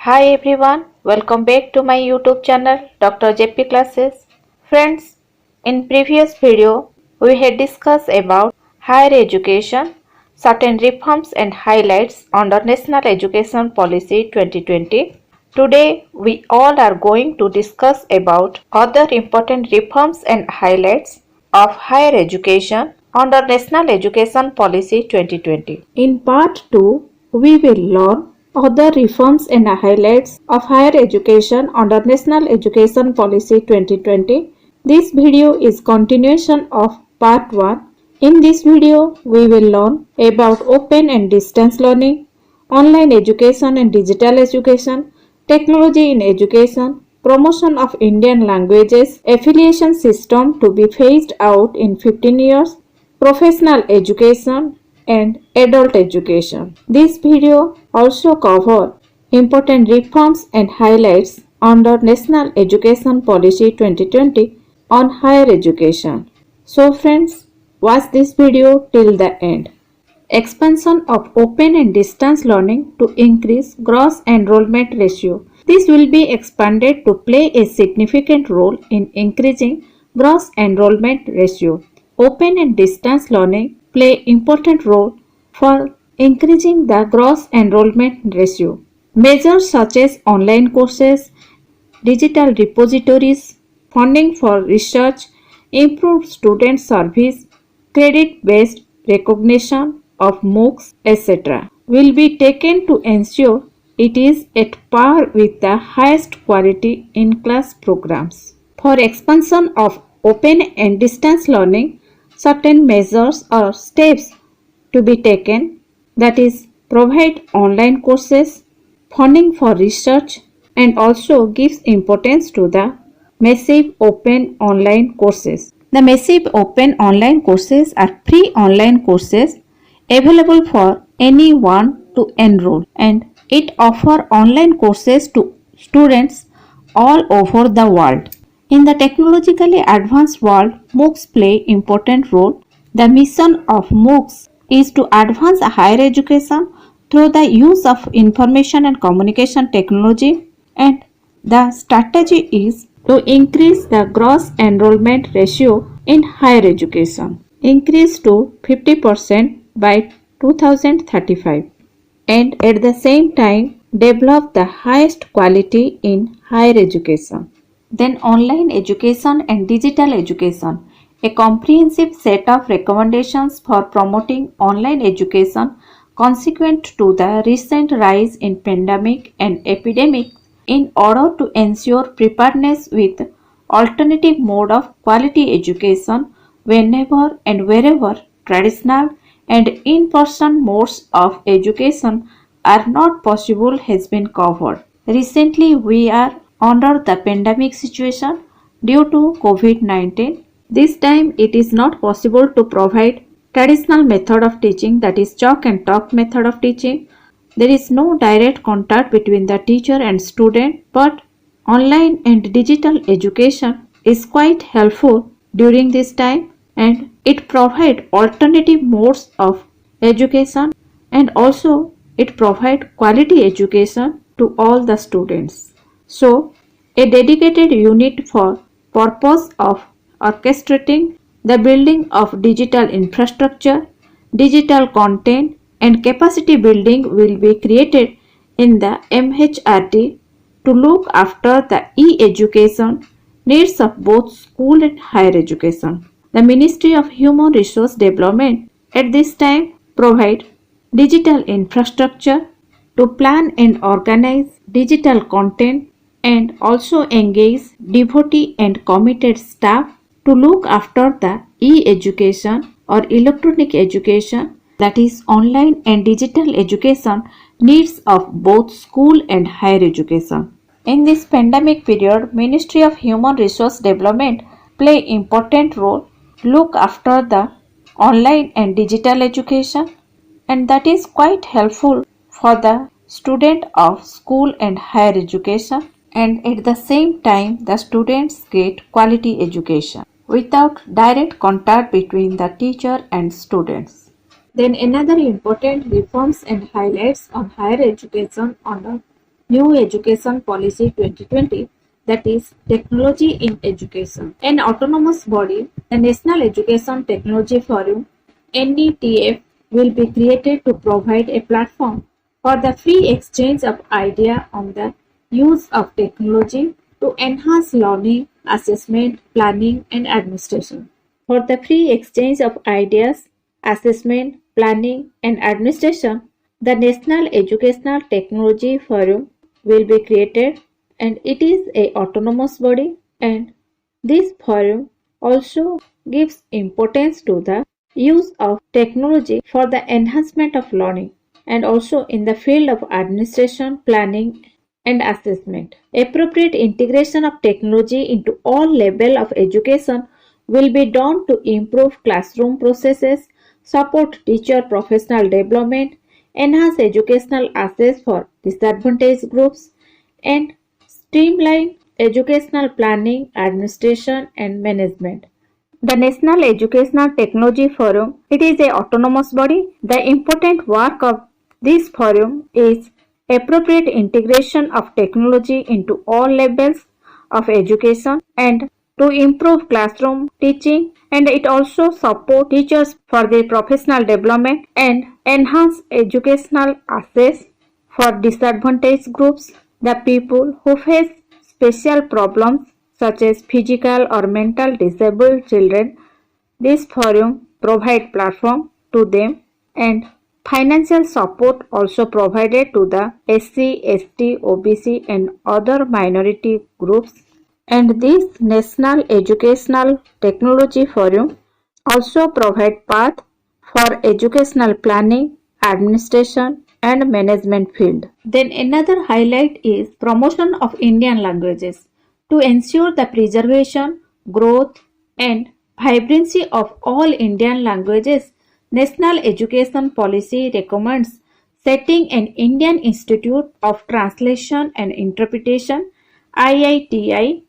Hi everyone, welcome back to my YouTube channel Dr. JP Classes. Friends, in previous video we had discussed about higher education, certain reforms and highlights under National Education Policy 2020. Today we all are going to discuss about other important reforms and highlights of higher education under National Education Policy 2020. In part 2, we will learn other reforms and highlights of higher education under National Education Policy 2020. This video is continuation of part 1. In this video, we will learn about open and distance learning, online education and digital education, technology in education, promotion of Indian languages, affiliation system to be phased out in 15 years, professional education and adult education. This video also covers important reforms and highlights under National Education Policy 2020 on higher education. So friends, watch this video till the end. Expansion of open and distance learning to increase gross enrollment ratio. This will be expanded to play a significant role in increasing gross enrollment ratio. Open and distance learning play important role for increasing the gross enrollment ratio. Measures such as online courses, digital repositories, funding for research, improved student service, credit-based recognition of MOOCs, etc. will be taken to ensure it is at par with the highest quality in-class programs. For expansion of open and distance learning, certain measures or steps to be taken, that is, provide online courses, funding for research, and also gives importance to the massive open online courses. The massive open online courses are free online courses available for anyone to enroll, and it offers online courses to students all over the world. In the technologically advanced world, MOOCs play important role. The mission of MOOCs is to advance higher education through the use of information and communication technology, and the strategy is to increase the gross enrollment ratio in higher education, increase to 50% by 2035, and at the same time develop the highest quality in higher education. Then online education and digital education, a comprehensive set of recommendations for promoting online education consequent to the recent rise in pandemic and epidemic in order to ensure preparedness with alternative mode of quality education whenever and wherever traditional and in-person modes of education are not possible has been covered. Recently we are under the pandemic situation due to COVID-19. This time it is not possible to provide traditional method of teaching, that is chalk and talk method of teaching. There is no direct contact between the teacher and student, but online and digital education is quite helpful during this time, and it provides alternative modes of education, and also it provides quality education to all the students. So, a dedicated unit for purpose of orchestrating the building of digital infrastructure, digital content and capacity building will be created in the MHRD to look after the e-education needs of both school and higher education. The Ministry of Human Resource Development at this time provide digital infrastructure to plan and organize digital content, and also engage devotee and committed staff to look after the e-education or electronic education, that is online and digital education needs of both school and higher education. In this pandemic period, Ministry of Human Resource Development play important role look after the online and digital education, and that is quite helpful for the student of school and higher education, and at the same time the students get quality education without direct contact between the teacher and students. Then another important reforms and highlights on higher education under New Education Policy 2020, that is Technology in Education. An autonomous body, the National Education Technology Forum (NETF), will be created to provide a platform for the free exchange of ideas on the use of technology to enhance learning, assessment, planning, and administration. For the free exchange of ideas, assessment, planning, and administration, the National Educational Technology Forum will be created, and it is a autonomous body, and this forum also gives importance to the use of technology for the enhancement of learning and also in the field of administration, planning, and assessment. Appropriate integration of technology into all levels of education will be done to improve classroom processes, support teacher professional development, enhance educational access for disadvantaged groups, and streamline educational planning, administration, and management. The National Educational Technology Forum, it is a autonomous body. The important work of this forum is appropriate integration of technology into all levels of education and to improve classroom teaching, and it also support teachers for their professional development and enhance educational access for disadvantaged groups, the people who face special problems such as physical or mental disabled children. This forum provide platform to them, and financial support also provided to the SC, ST, OBC and other minority groups. And this National Educational Technology Forum also provide path for educational planning, administration and management field. Then another highlight is promotion of Indian languages. To ensure the preservation, growth and vibrancy of all Indian languages, National Education Policy recommends setting an Indian Institute of Translation and Interpretation IITI,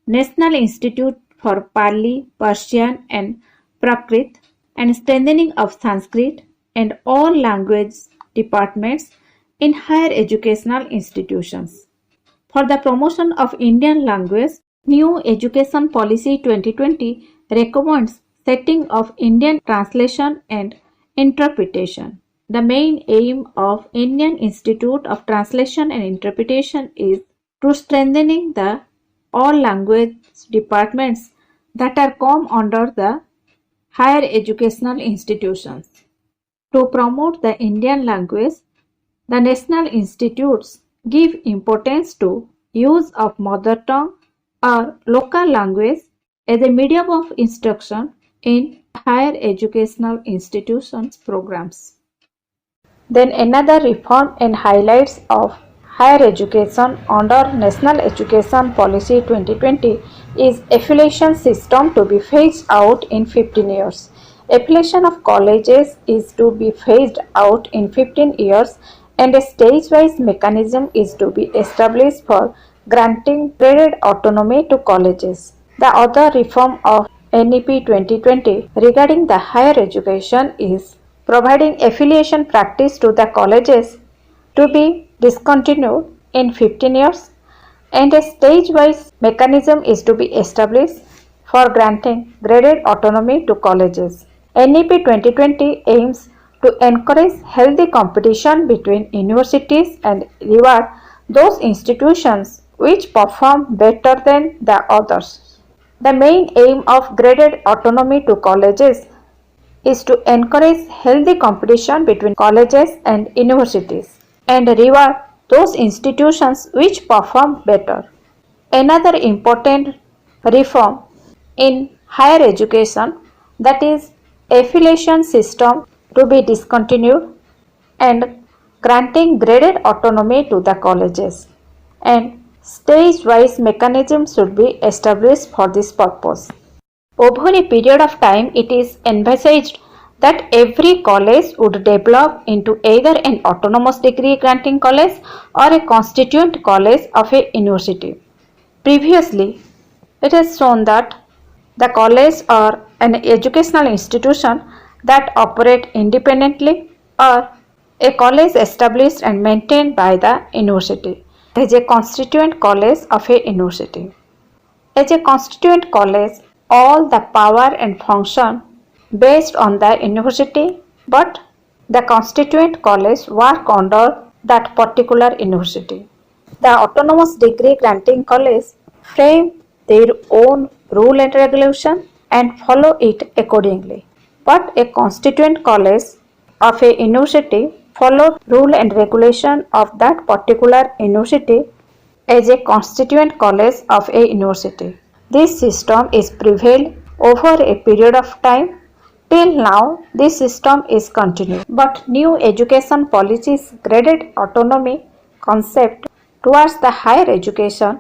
National Institute for Pali, Persian and Prakrit, and strengthening of Sanskrit and all language departments in higher educational institutions. For the promotion of Indian language, New Education Policy 2020 recommends setting of Indian translation and interpretation. The main aim of Indian Institute of Translation and Interpretation is to strengthening the all language departments that are come under the higher educational institutions. To promote the Indian language, the national institutes give importance to use of mother tongue or local language as a medium of instruction in higher educational institutions programs. Then another reform and highlights of higher education under National Education Policy 2020 is affiliation system to be phased out in 15 years. Affiliation of colleges is to be phased out in 15 years and a stage-wise mechanism is to be established for granting graded autonomy to colleges. The other reform of NEP 2020 regarding the higher education is providing affiliation practice to the colleges to be discontinued in 15 years and a stage-wise mechanism is to be established for granting graded autonomy to colleges. NEP 2020 aims to encourage healthy competition between universities and reward those institutions which perform better than the others. The main aim of graded autonomy to colleges is to encourage healthy competition between colleges and universities and reward those institutions which perform better. Another important reform in higher education, that is affiliation system to be discontinued and granting graded autonomy to the colleges, and stage-wise mechanism should be established for this purpose. Over a period of time, it is envisaged that every college would develop into either an autonomous degree granting college or a constituent college of a university. Previously, it is shown that the college or an educational institution that operate independently or a college established and maintained by the university. as a constituent college of a university. As a constituent college, all the power and function based on the university, but the constituent college work under that particular university. The autonomous degree granting college frame their own rule and regulation and follow it accordingly. But a constituent college of a university follow rule and regulation of that particular university as a constituent college of a university. This system is prevailed over a period of time. Till now, this system is continued. But new education policies graded autonomy concept towards the higher education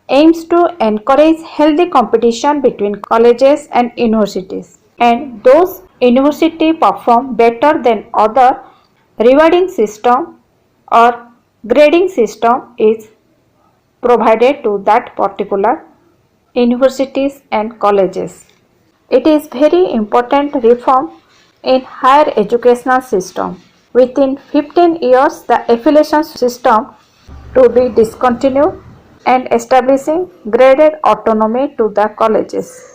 aims to encourage healthy competition between colleges and universities. And those universities perform better than other rewarding system or grading system is provided to that particular universities and colleges. It is very important reform in higher educational system. Within 15 years, the affiliation system to be discontinued and establishing graded autonomy to the colleges.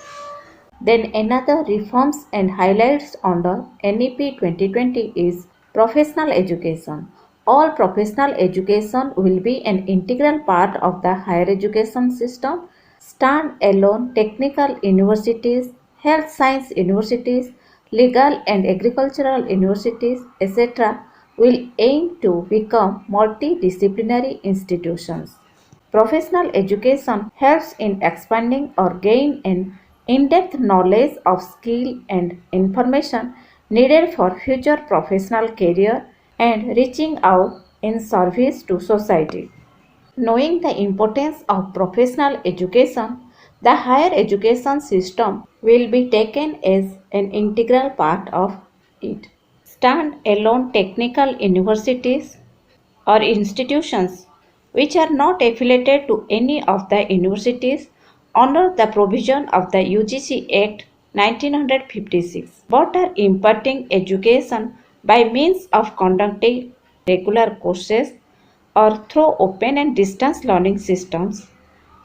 Then another reforms and highlights under NEP 2020 is professional education. All professional education will be an integral part of the higher education system. Stand-alone technical universities, health science universities, legal and agricultural universities, etc. will aim to become multidisciplinary institutions. Professional education helps in expanding or gain an in-depth knowledge of skill and information needed for future professional career and reaching out in service to society. Knowing the importance of professional education, the higher education system will be taken as an integral part of it. Stand-alone technical universities or institutions which are not affiliated to any of the universities under the provision of the UGC Act 1956 but are imparting education by means of conducting regular courses or through open and distance learning systems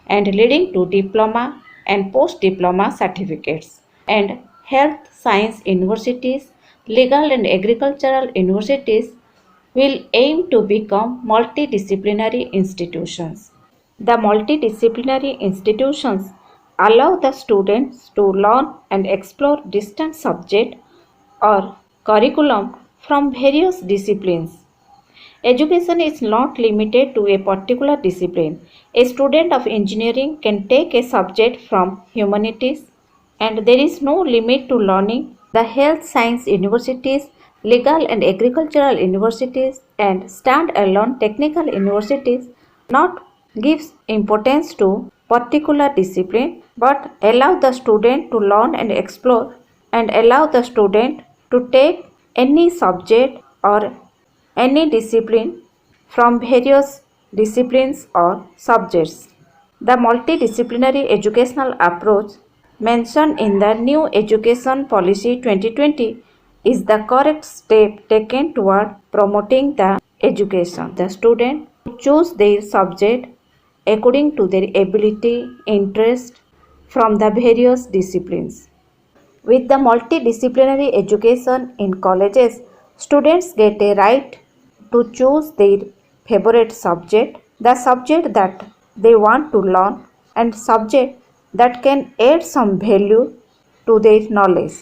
and leading to diploma and post-diploma certificates. And health science universities, legal and agricultural universities will aim to become multidisciplinary institutions. The multidisciplinary institutions allow the students to learn and explore distant subject or curriculum from various disciplines. Education is not limited to a particular discipline. A student of engineering can take a subject from humanities, and there is no limit to learning. The health science universities, legal and agricultural universities, and stand-alone technical universities not gives importance to particular discipline but allow the student to learn and explore and allow the student to take any subject or any discipline from various disciplines or subjects. The multidisciplinary educational approach mentioned in the new Education Policy 2020 is the correct step taken toward promoting the education. The student choose their subject according to their ability, interest from the various disciplines. With the multidisciplinary education in colleges, students get a right to choose their favorite subject, the subject that they want to learn, and subject that can add some value to their knowledge.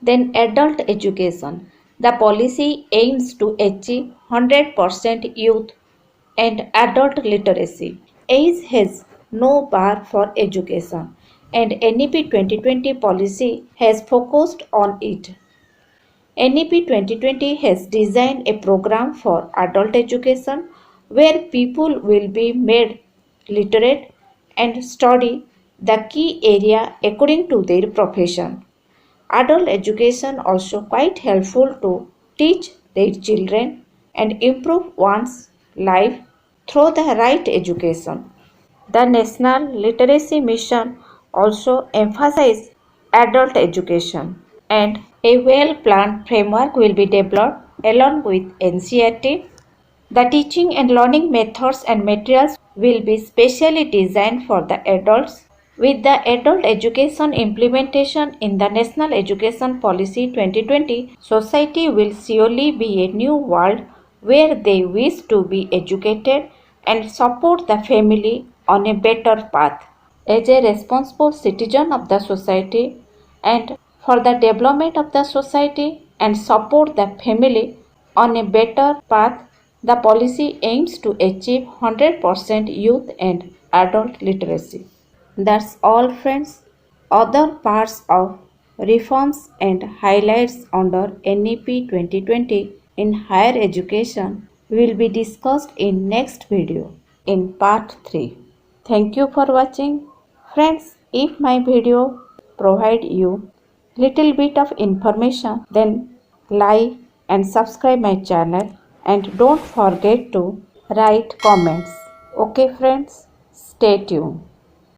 Then adult education. The policy aims to achieve 100% youth and adult literacy. Age has no bar for education and NEP 2020 policy has focused on it. NEP 2020 has designed a program for adult education where people will be made literate and study the key area according to their profession. Adult education also quite helpful to teach their children and improve one's life through the right education. The National Literacy Mission also emphasizes adult education and a well-planned framework will be developed along with NCERT The teaching and learning methods and materials will be specially designed for the adults. With the adult education implementation in the National Education Policy 2020, society will surely be a new world where they wish to be educated and support the family on a better path. As a responsible citizen of the society and for the development of the society and support the family on a better path, the policy aims to achieve 100% youth and adult literacy. That's all, friends. Other parts of reforms and highlights under NEP 2020 in higher education will be discussed in next video in part 3. Thank you for watching. Friends, if my video provide you little bit of information, then like and subscribe my channel and don't forget to write comments. Okay friends, stay tuned.